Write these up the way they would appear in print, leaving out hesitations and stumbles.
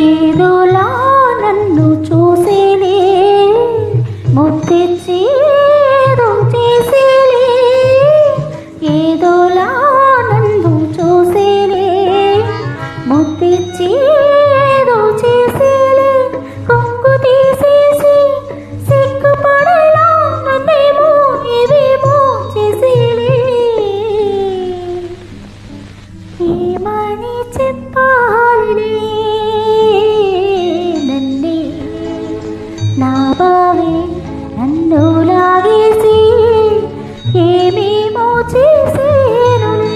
ఏదోలా నన్ను చూసేలే, ముద్దిచ్చి ఏదో చేసేలే. ఏదోలా నన్ను చూసేలే, ముద్దిచ్చి ఏదో చేసేలే. కొంగు తీసేసి సిగ్గుపడేలా నన్నేమో ఏవేమో చేసేలే. ఏమని చెప్పాలి నన్నే, నా బావే నన్ను లాగేసి ఏమేమో చేసేనులే.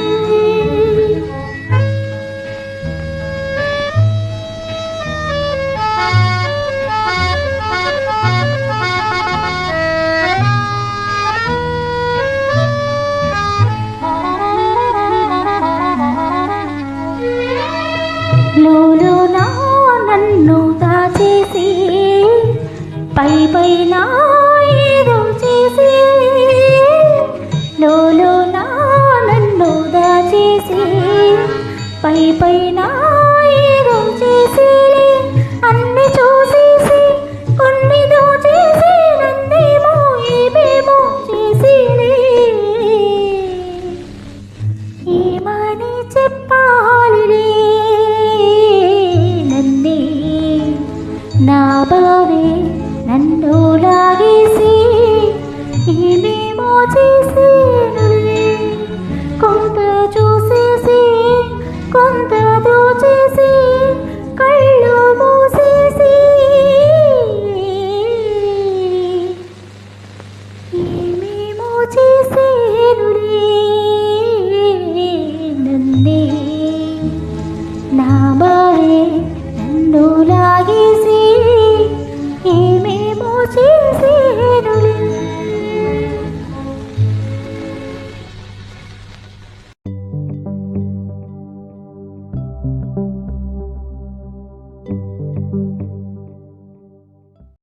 లోలోన నన్ను దాచేసి పై పైన ఏదో చేసి. లోలోన నన్ను దాచేసి పై పైన ఏదో చేసి. అన్ని చూసేసి కొన్ని దోచేసి నన్నేమో ఏమేమో చేసిలే. ఏమని చెప్పాలిలే నన్నే, నా బావే నన్ను లాగేసి ఏమేమో చేసేనులే. కొంత చూసేసి కొంత దోచేసి కళ్ళు మూసేసి ఏమేమో చేసేనులే నన్నే, నా బావే నన్ను లాగేసి ఏమేమో చేసేనులే.